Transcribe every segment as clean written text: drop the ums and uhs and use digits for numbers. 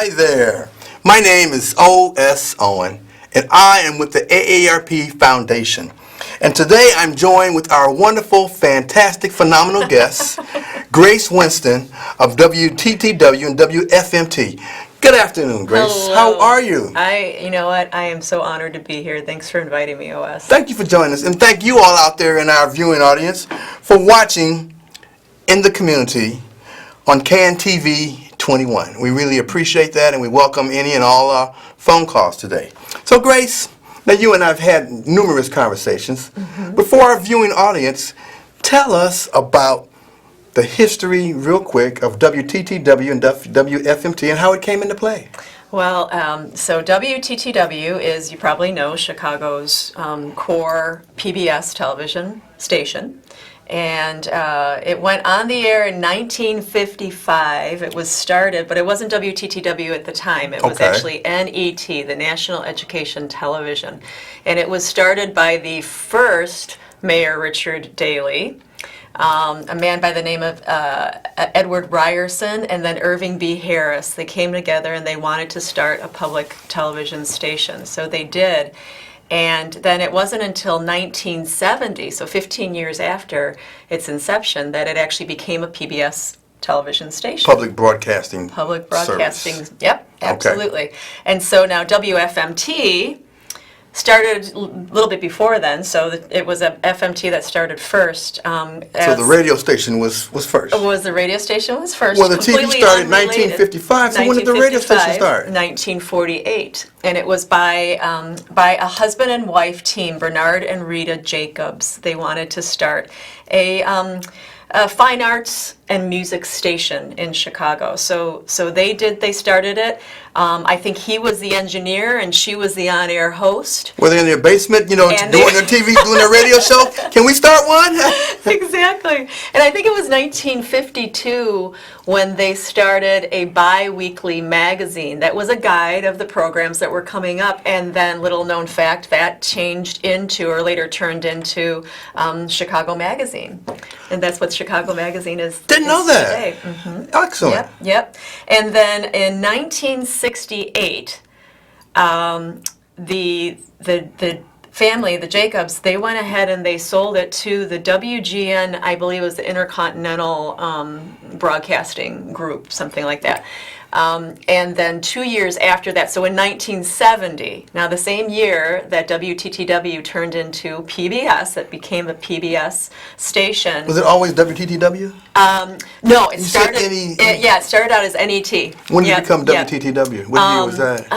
Hi there. My name is O.S. Owen, and I am with the AARP Foundation. And today I'm joined with our wonderful, fantastic, phenomenal guest, Grace Winston of WTTW and WFMT. Good afternoon, Grace. Hello. How are you? You know what? I am so honored to be here. Thanks for inviting me, OS. Thank you for joining us, and thank you all out there in our viewing audience for watching in the community on KNTV 21. We really appreciate that, and we welcome any and all our phone calls today. So, Grace, now you and I have had numerous conversations. But for our viewing audience, tell us about the history, real quick, of WTTW and WFMT and how it came into play. Well, so WTTW is, you probably know, Chicago's core PBS television station. And it went on the air in 1955. It was started, but it wasn't WTTW at the time. It was actually NET, the National Education Television. And it was started by the first Mayor Richard Daley, a man by the name of Edward Ryerson, and then Irving B. Harris. They came together and they wanted to start a public television station. So they did. And then it wasn't until 1970, so 15 years after its inception, that it actually became a PBS television station. Public broadcasting. Public broadcasting. Service. Yep, absolutely. Okay. And so now WFMT started a little bit before then, so it was a FMT that started first. So the radio station was first. The radio station was first. Well, the TV started in 1955, so when did the radio station start? 1948. And it was by a husband and wife team, Bernard and Rita Jacobs. They wanted to start a fine arts and music station in Chicago. So they started it. I think he was the engineer and she was the on-air host. Were they in their basement, doing their TV, doing their radio show? Can we start one? Exactly. And I think it was 1952 when they started a bi-weekly magazine that was a guide of the programs that were coming up. And then, little known fact, that changed into, or later turned into, Chicago Magazine. And that's what Chicago Magazine is. Didn't know that. Today. Mm-hmm. Excellent. Yep. And then in 1968, the family, the Jacobs, they went ahead and they sold it to the WGN, I believe it was the Intercontinental Broadcasting Group, something like that. And then 2 years after that, so in 1970, now the same year that WTTW turned into PBS, it became a PBS station. Was it always WTTW? No, it started out as NET. When did it become WTTW? What year was that?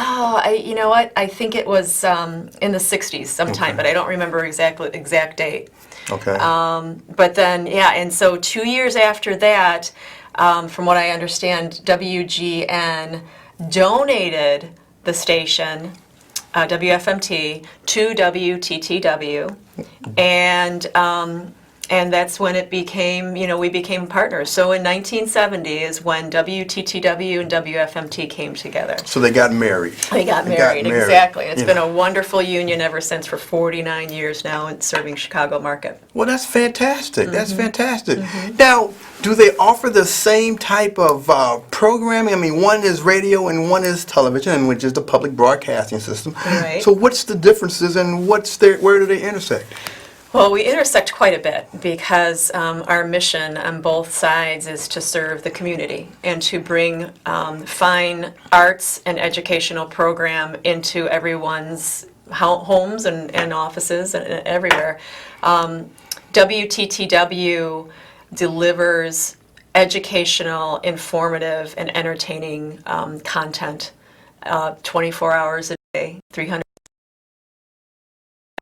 You know what? I think it was in the 60s sometime, but I don't remember exact date. Okay. But then, and so 2 years after that, from what I understand, WGN donated the station, WFMT, to WTTW, and that's when it became, we became partners. So in 1970 is when WTTW and WFMT came together. So they got married. They got married, exactly. It's been a wonderful union ever since for 49 years now in serving Chicago market. Well, that's fantastic. That's fantastic. Now, do they offer the same type of programming? I mean, one is radio and one is television, which is the public broadcasting system. Right. So what's the differences and where do they intersect? Well, we intersect quite a bit because our mission on both sides is to serve the community and to bring fine arts and educational program into everyone's homes and offices and everywhere. WTTW delivers educational, informative, and entertaining content 24 hours a day, 300.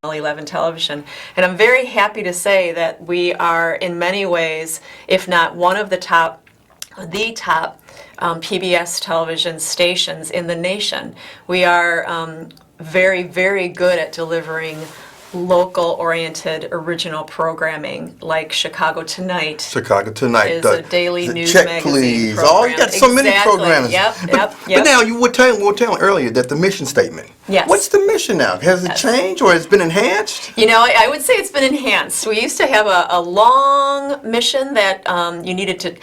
11 television. And I'm very happy to say that we are in many ways, if not one of the top PBS television stations in the nation. We are very, very good at delivering local-oriented original programming, like Chicago Tonight. Chicago Tonight Is a daily the news Check magazine Please. program. Oh, you got so many Exactly. programs. Yep. But now you were telling earlier that the mission statement. Yes. What's the mission now? Has it Yes. changed or has it been enhanced? You know, I would say it's been enhanced. We used to have a long mission that you needed to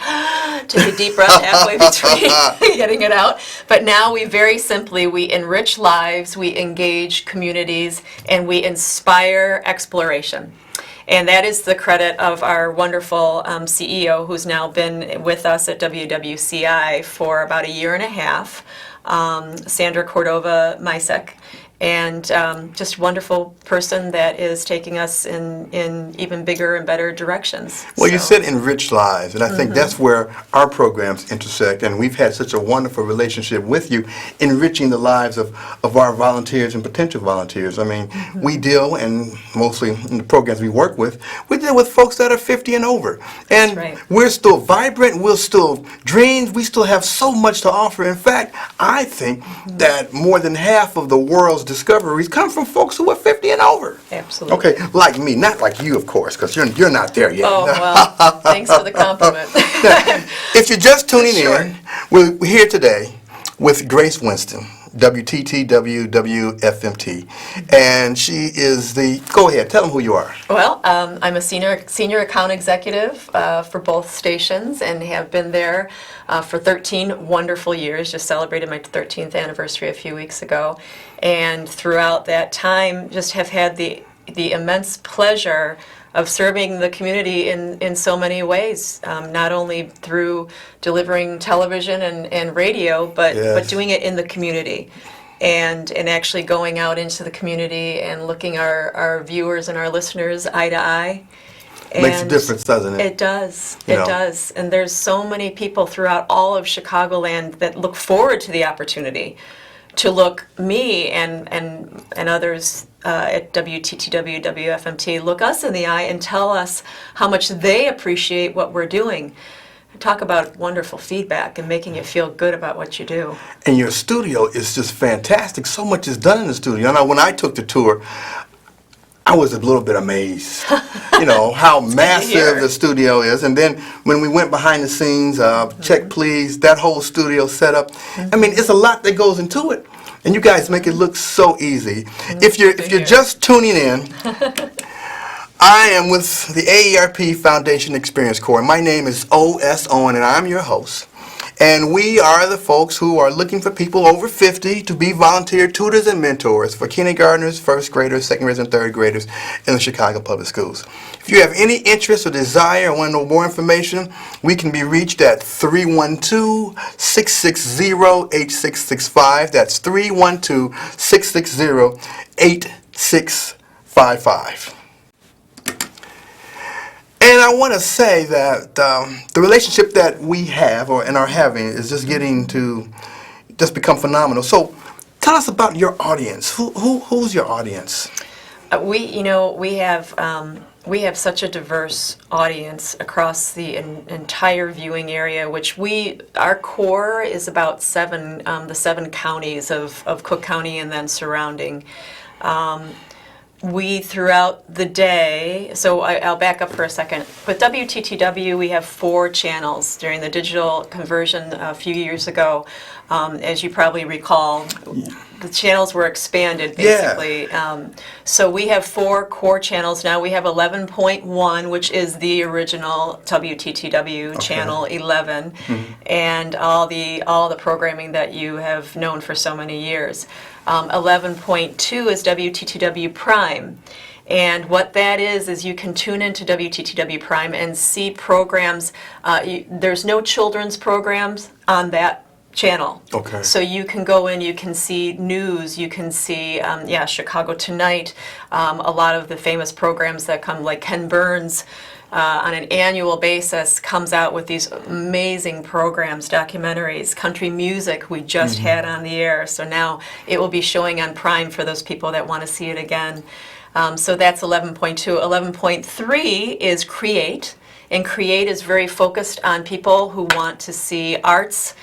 take a deep breath halfway between getting it out. But now we very simply, we enrich lives, we engage communities, and we inspire exploration. And that is the credit of our wonderful CEO, who's now been with us at WWCI for about a year and a half, Sandra Cordova-Misek. And just wonderful person that is taking us in even bigger and better directions. Well, you So- said enrich lives, and I think that's where our programs intersect, and we've had such a wonderful relationship with you, enriching the lives of our volunteers and potential volunteers. I mean, we deal, and mostly in the programs we work with, we deal with folks that are 50 and over. And right. we're still vibrant, we're still dreams, we still have so much to offer. In fact, I think that more than half of the world's discoveries come from folks who are 50 and over. Absolutely. Okay, like me, not like you, of course, because you're not there yet. Oh, well, thanks for the compliment. If you're just tuning Sure. in, we're here today with Grace Winston, WTTW WFMT, and she is the, go ahead, tell them who you are. Well, I'm a senior account executive for both stations and have been there for 13 wonderful years. Just celebrated my 13th anniversary a few weeks ago. And throughout that time, just have had the immense pleasure of serving the community in so many ways, not only through delivering television and radio, but doing it in the community. And actually going out into the community and looking our viewers and our listeners eye to eye. Makes a difference, doesn't it? It does. You It know. does. And there's so many people throughout all of Chicagoland that look forward to the opportunity to look me and others at WTTW, WFMT, look us in the eye and tell us how much they appreciate what we're doing. Talk about wonderful feedback and making you feel good about what you do. And your studio is just fantastic. So much is done in the studio. Now, when I took the tour, I was a little bit amazed, you know, how massive hear. the studio is. And then when we went behind the scenes, Check Please, that whole studio setup. I mean, it's a lot that goes into it. And you guys make it look so easy. If you're just tuning in, I am with the AARP Foundation Experience Corps. My name is O.S. Owen, and I'm your host. And we are the folks who are looking for people over 50 to be volunteer tutors and mentors for kindergartners, first graders, second graders, and third graders in the Chicago Public Schools. If you have any interest or desire or want to know more information, we can be reached at 312-660-8665. That's 312-660-8655. And I want to say that the relationship that we have and are having is just getting to just become phenomenal. So tell us about your audience. Who's your audience? We have such a diverse audience across the entire viewing area, which our core is about the 7 counties of Cook County and then surrounding. We, throughout the day, so I'll back up for a second. With WTTW, we have 4 channels. During the digital conversion a few years ago, as you probably recall, the channels were expanded, basically. So we have 4 core channels now. We have 11.1, which is the original WTTW channel 11, and all the programming that you have known for so many years. 11.2 is WTTW Prime. And what that is you can tune into WTTW Prime and see programs. There's no children's programs on that channel. Okay. So you can go in, you can see news, you can see, Chicago Tonight, a lot of the famous programs that come, like Ken Burns, on an annual basis comes out with these amazing programs, documentaries. Country music we just had on the air, so now it will be showing on Prime for those people that want to see it again. So that's 11.2. 11.3 is Create, and Create is very focused on people who want to see arts,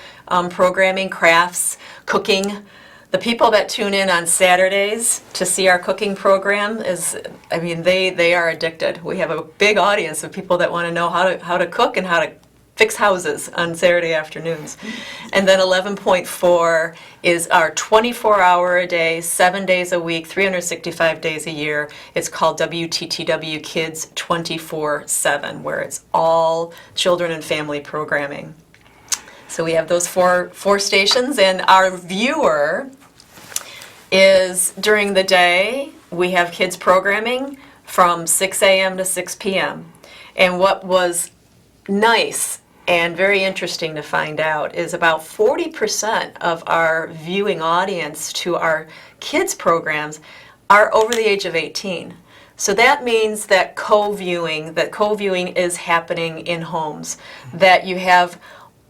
programming, crafts, cooking, The people that tune in on Saturdays to see our cooking program they are addicted. We have a big audience of people that want to know how to cook and how to fix houses on Saturday afternoons. And then 11.4 is our 24-hour-a-day, 7 days a week, 365 days a year. It's called WTTW Kids 24/7, where it's all children and family programming. So we have those four stations, and our viewer is during the day, we have kids programming from 6 a.m. to 6 p.m. And what was nice and very interesting to find out is about 40% of our viewing audience to our kids programs are over the age of 18. So that means that co-viewing is happening in homes, that you have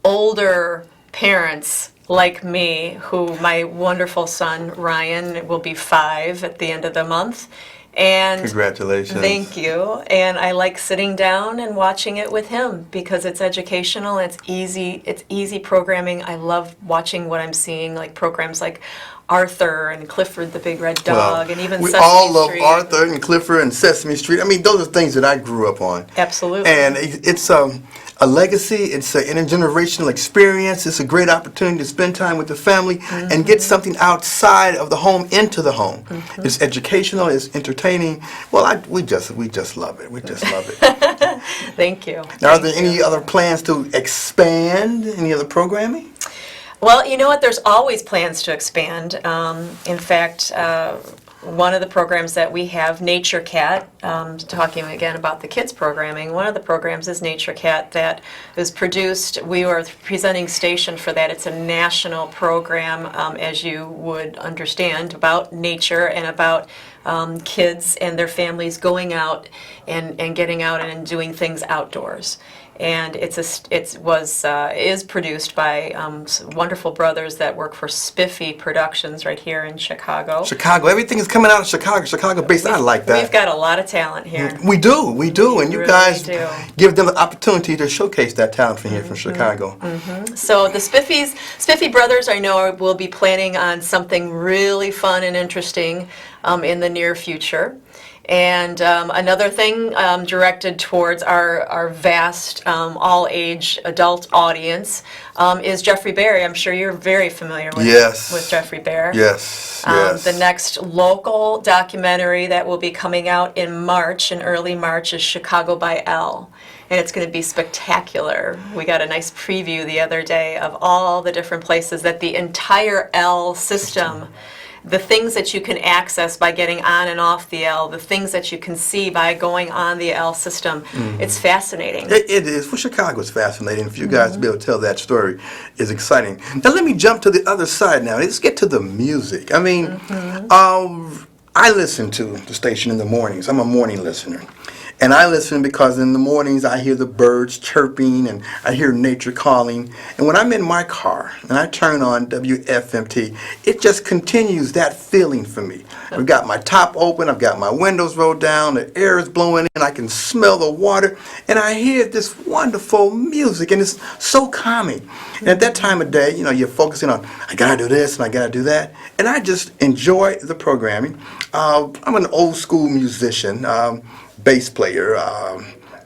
older parents like me, who my wonderful son Ryan will be 5 at the end of the month. And congratulations. Thank you. And I like sitting down and watching it with him because it's educational, it's easy programming. I love watching what I'm seeing, like programs like Arthur and Clifford the Big Red Dog, and even we Sesame all love Street. Arthur and Clifford and Sesame Street. I mean, those are things that I grew up on. Absolutely. And it's a legacy. It's an intergenerational experience. It's a great opportunity to spend time with the family and get something outside of the home into the home. It's educational. It's entertaining. Well, we just love it. We just love it. Thank you. Now, are there any other plans to expand any other programming? Well, you know what? There's always plans to expand. In fact, one of the programs that we have, Nature Cat, talking again about the kids programming, one of the programs is Nature Cat that is produced. We are the presenting station for that. It's a national program, as you would understand, about nature and about kids and their families going out and getting out and doing things outdoors. And is produced by wonderful brothers that work for Spiffy Productions right here in Chicago. Chicago. Everything is coming out of Chicago. Chicago-based. I like that. We've got a lot of talent here. We do, and you really guys do. give them the opportunity to showcase that talent from here from Chicago. So the Spiffy brothers, I know, will be planning on something really fun and interesting in the near future. And another thing directed towards our vast all-age adult audience is Jeffrey Berry. I'm sure you're very familiar with Jeffrey Bear. Yes. The next local documentary that will be coming out in early March, is Chicago by Elle. And it's going to be spectacular. We got a nice preview the other day of all the different places that the entire Elle system, the things that you can access by getting on and off the L, the things that you can see by going on the L system. It's fascinating. It is. For Chicago, it's fascinating. For you guys to be able to tell that story is exciting. Now, let me jump to the other side now. Let's get to the music. I mean, I listen to the station in the mornings. I'm a morning listener. And I listen because in the mornings I hear the birds chirping and I hear nature calling. And when I'm in my car and I turn on WFMT, it just continues that feeling for me. I've got my top open, I've got my windows rolled down, the air is blowing in, I can smell the water, and I hear this wonderful music, and it's so calming. And at that time of day, you're focusing on, I gotta do this and I gotta do that. And I just enjoy the programming. I'm an old school musician. Bass player,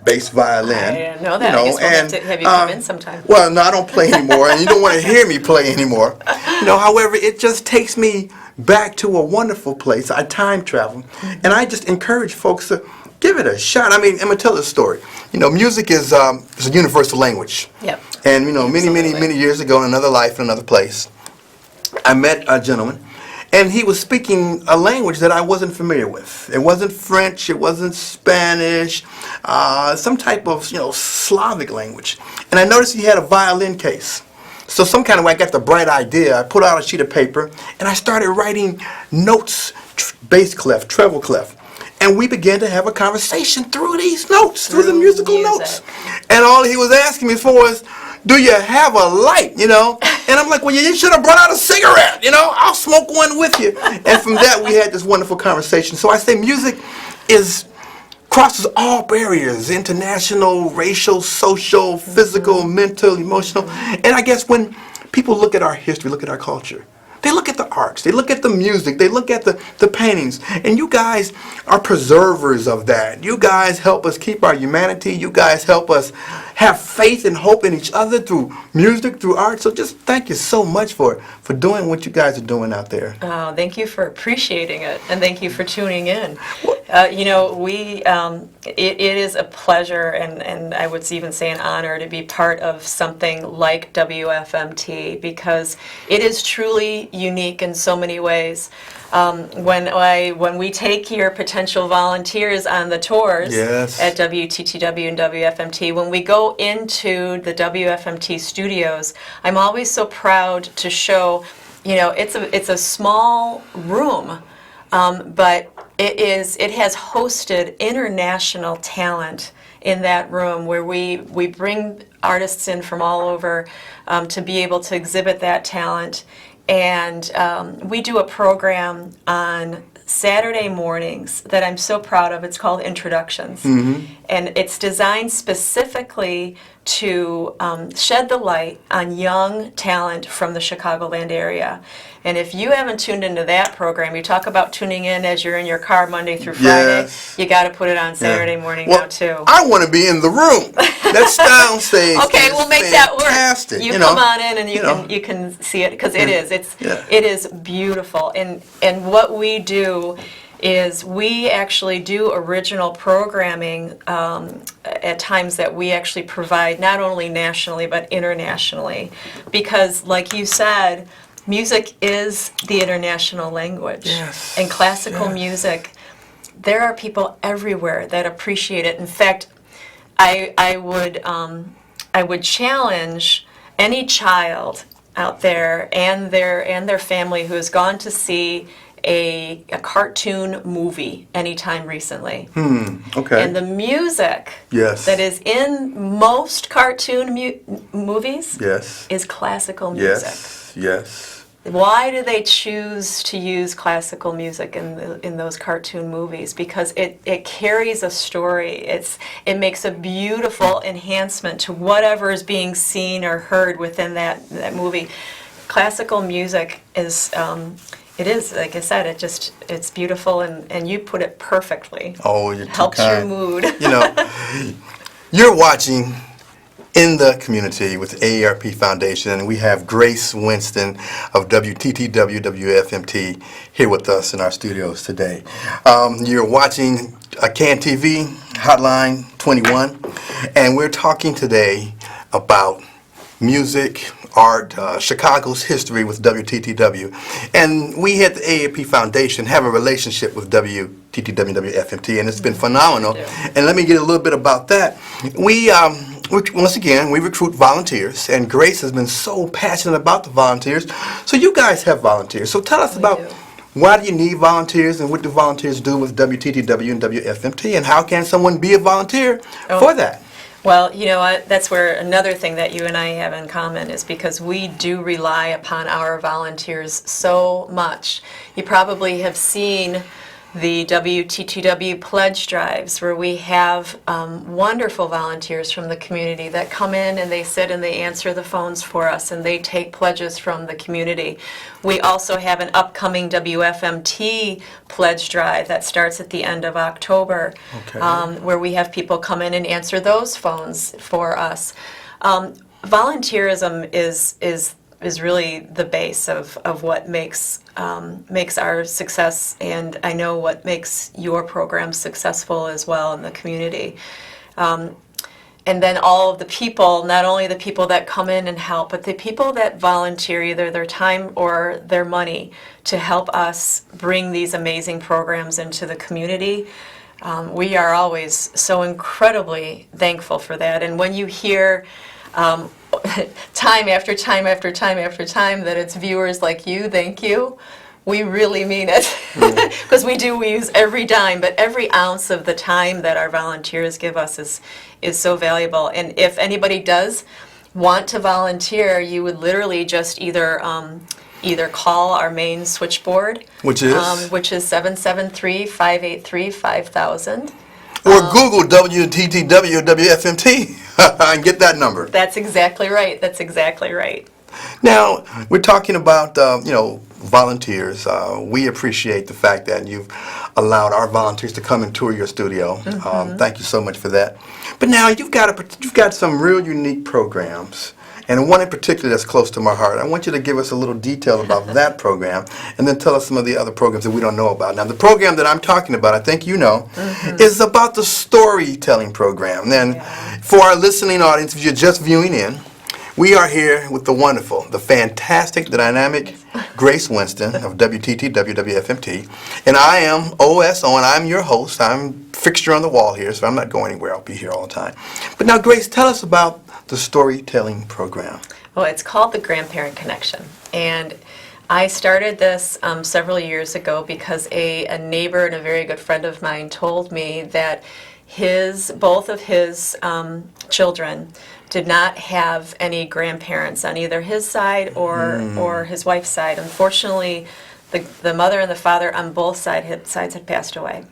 bass violin. I didn't know that. I guess we'll have to have you come in sometime. Well, no, I don't play anymore, and you don't want to hear me play anymore. However, it just takes me back to a wonderful place. I time travel, and I just encourage folks to give it a shot. I mean, I'm gonna tell a story. Music is a universal language. Yep. And many years ago, in another life, in another place, I met a gentleman. And he was speaking a language that I wasn't familiar with. It wasn't French, it wasn't Spanish, some type of, Slavic language. And I noticed he had a violin case. So some kind of way I got the bright idea. I put out a sheet of paper and I started writing notes, bass clef, treble clef. And we began to have a conversation through these notes, through the musical notes. And all he was asking me for was, do you have a light, And I'm like, well, you should have brought out a cigarette, I'll smoke one with you. And from that, we had this wonderful conversation. So I say music crosses all barriers, international, racial, social, physical, mental, emotional. And I guess when people look at our history, look at our culture, they look at the arts. They look at the music. They look at the paintings. And you guys are preservers of that. You guys help us keep our humanity. You guys help us have faith and hope in each other through music, through art. So just thank you so much for doing what you guys are doing out there. Oh, thank you for appreciating it, and thank you for tuning in. It is a pleasure, and I would even say an honor to be part of something like WFMT, because it is truly unique in so many ways. When we take your potential volunteers on the tours at WTTW and WFMT, when we go into the WFMT studios, I'm always so proud to show, it's a small room, but it has hosted international talent in that room, where we bring artists in from all over to be able to exhibit that talent. And we do a program on Saturday mornings that I'm so proud of. It's called Introductions. And it's designed specifically to shed the light on young talent from the Chicagoland area. And if you haven't tuned into that program, you talk about tuning in as you're in your car Monday through Friday, you got to put it on Saturday morning now too. I want to be in the room. That sound stage. Okay, we'll make fantastic. that work. You come on in and you can see it, because it is beautiful. And what we do is we actually do original programming at times that we actually provide not only nationally but internationally, because like you said, music is the international language. And classical music, there are people everywhere that appreciate it. In fact, I would challenge any child out there and their family who has gone to see a cartoon movie anytime recently. Okay. And the music that is in most cartoon movies is classical music. Yes. Why do they choose to use classical music in those cartoon movies? Because it carries a story. It makes a beautiful enhancement to whatever is being seen or heard within that movie. Classical music is it is, like I said, it's beautiful, and you put it perfectly. Oh, you're too helps kind. your mood. You're watching In the Community with AARP Foundation, and we have Grace Winston of WTTW WFMT here with us in our studios today. You're watching CAN TV Hotline 21, and we're talking today about music, art, Chicago's history with WTTW. And we at the AARP Foundation have a relationship with WTTW and WFMT, and it's been phenomenal. And let me get a little bit about that. Once again, we recruit volunteers, and Grace has been so passionate about the volunteers. So you guys have volunteers. So tell us about why do you need volunteers, and what do volunteers do with WTTW and WFMT, and how can someone be a volunteer for that? Well, you know what, that's where another thing that you and I have in common is because we do rely upon our volunteers so much. You probably have seen the WTTW pledge drives, where we have wonderful volunteers from the community that come in and they sit and they answer the phones for us, and they take pledges from the community. We also have an upcoming WFMT pledge drive that starts at the end of October, where we have people come in and answer those phones for us. Volunteerism is really the base of what makes our success, and I know what makes your program successful as well in the community. And then all of the people, not only the people that come in and help, but the people that volunteer either their time or their money to help us bring these amazing programs into the community. We are always so incredibly thankful for that. And when you hear time after time after time after time that it's viewers like you, thank you, we really mean it. Because we use every dime, but every ounce of the time that our volunteers give us is so valuable. And if anybody does want to volunteer, you would literally just either call our main switchboard, which is 773-583-5000. Or Google WTTW WFMT and get that number. That's exactly right. That's exactly right. Now, we're talking about, Volunteers. We appreciate the fact that you've allowed our volunteers to come and tour your studio. Thank you so much for that. But now you've got some real unique programs, and one in particular that's close to my heart. I want you to give us a little detail about that program, and then tell us some of the other programs that we don't know about. Now, the program that I'm talking about, I think you know, is about the storytelling program. And for our listening audience, if you're just viewing in, we are here with the wonderful, the fantastic, the dynamic Grace Winston of WTTW WFMT, and I am OSO, and I'm your host. I'm fixture on the wall here, so I'm not going anywhere. I'll be here all the time. But now, Grace, tell us about the storytelling program. Well, it's called the Grandparent Connection, and I started this several years ago because a neighbor and a very good friend of mine told me that both of his children did not have any grandparents on either his side or his wife's side. Unfortunately, the mother and the father on both sides had passed away.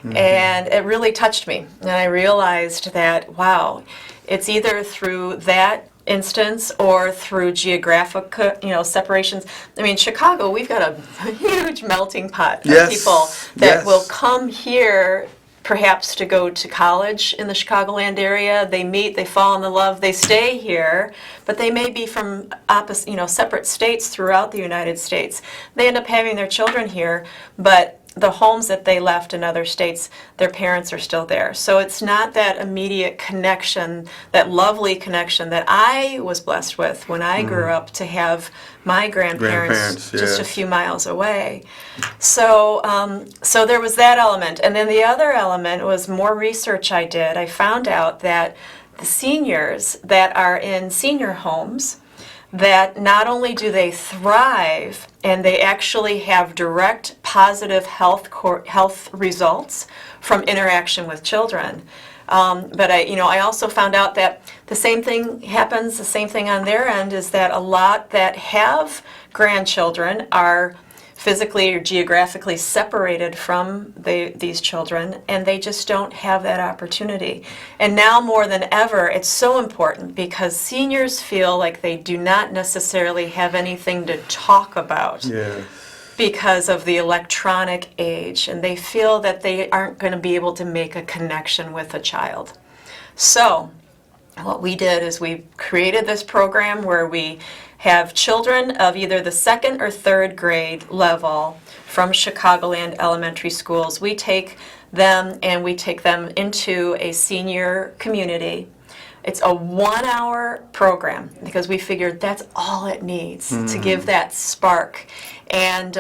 And it really touched me. And I realized that, wow, it's either through that instance or through geographic, separations. I mean, Chicago, we've got a huge melting pot of people that will come here perhaps to go to college in the Chicagoland area. They meet, they fall in love, they stay here, but they may be from separate states throughout the United States. They end up having their children here, but the homes that they left in other states, their parents are still there. So it's not that immediate connection, that lovely connection that I was blessed with when I grew up, to have my grandparents just a few miles away. So there was that element. And then the other element was more research I did. I found out that the seniors that are in senior homes, that not only do they thrive and they actually have direct positive health results from interaction with children, but I also found out that the same thing happens, the same thing on their end, is that a lot that have grandchildren are physically or geographically separated from these children, and they just don't have that opportunity. And now more than ever, it's so important because seniors feel like they do not necessarily have anything to talk about because of the electronic age, and they feel that they aren't going to be able to make a connection with a child. So what we did is we created this program where we have children of either the second or third grade level from Chicagoland elementary schools. We take them and we take them into a senior community. It's a 1-hour program because we figured that's all it needs to give that spark. And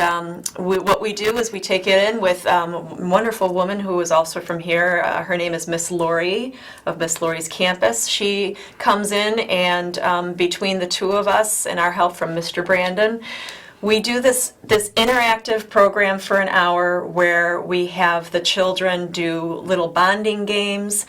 what we do is we take it in with a wonderful woman who is also from here. Her name is Miss Lori of Miss Lori's campus. She comes in, and between the two of us and our help from Mr. Brandon, we do this interactive program for an hour where we have the children do little bonding games,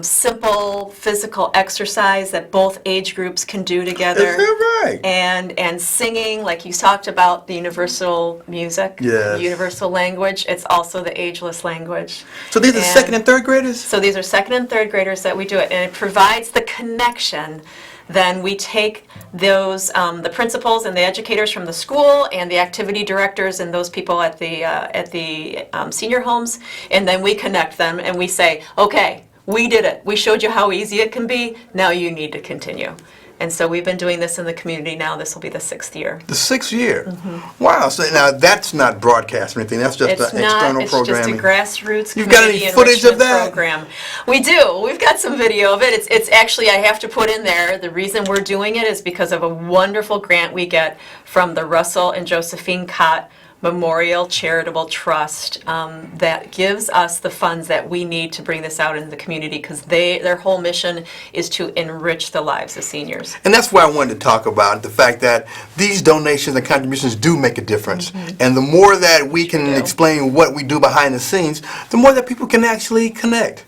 simple physical exercise that both age groups can do together. Is that right? And singing, like you talked about, the universal music, the universal language. It's also the ageless language. So these are second and third graders? So these are second and third graders that we do it, and it provides the connection. Then we take those, the principals and the educators from the school and the activity directors and those people at the senior homes, and then we connect them and we say, okay, we did it. We showed you how easy it can be. Now you need to continue. And so we've been doing this in the community now. This will be the 6th year. The 6th year? Wow. So now that's not broadcast or anything. That's just an external programming. It's just a grassroots You've got any footage of that? Program. We do. We've got some video of it. It's actually, I have to put in there, the reason we're doing it is because of a wonderful grant we get from the Russell and Josephine Cott Memorial Charitable Trust that gives us the funds that we need to bring this out into the community, because their whole mission is to enrich the lives of seniors. And that's why I wanted to talk about the fact that these donations and contributions do make a difference. And the more that we can explain what we do behind the scenes, the more that people can actually connect.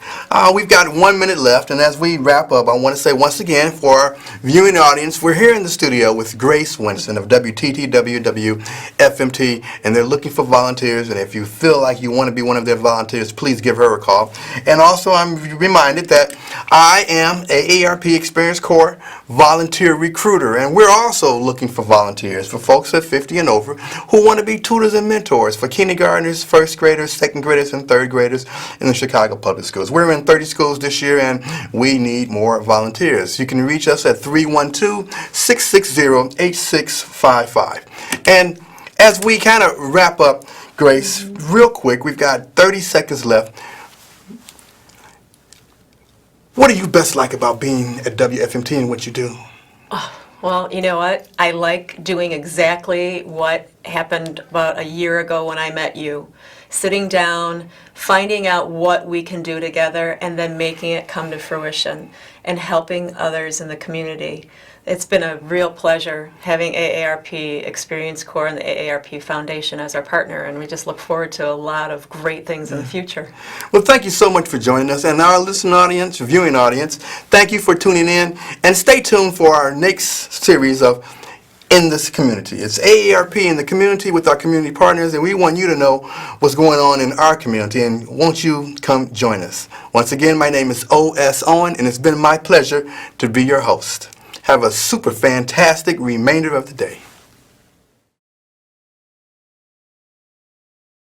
We've got 1 minute left, and as we wrap up, I want to say once again for our viewing audience, we're here in the studio with Grace Winston of WTTW FMT, and they're looking for volunteers. And if you feel like you want to be one of their volunteers, please give her a call. And also, I'm reminded that I am AARP Experience Corps volunteer recruiter, and we're also looking for volunteers for folks at 50 and over who want to be tutors and mentors for kindergartners, first graders, second graders, and third graders in the Chicago Public Schools. We're in 30 schools this year, and we need more volunteers. You can reach us at 312-660-8655. And as we kind of wrap up, Grace, real quick, we've got 30 seconds left. What do you best like about being at WFMT and what you do? Well, you know what? I like doing exactly what happened about a year ago when I met you. Sitting down, finding out what we can do together, and then making it come to fruition and helping others in the community. It's been a real pleasure having AARP Experience Corps and the AARP Foundation as our partner, and we just look forward to a lot of great things in the future. Well, thank you so much for joining us, and our listening audience, viewing audience, thank you for tuning in, and stay tuned for our next series of In This Community. It's AARP in the community with our community partners, and we want you to know what's going on in our community, and won't you come join us? Once again, my name is O.S. Owen, and it's been my pleasure to be your host. Have a super fantastic remainder of the day.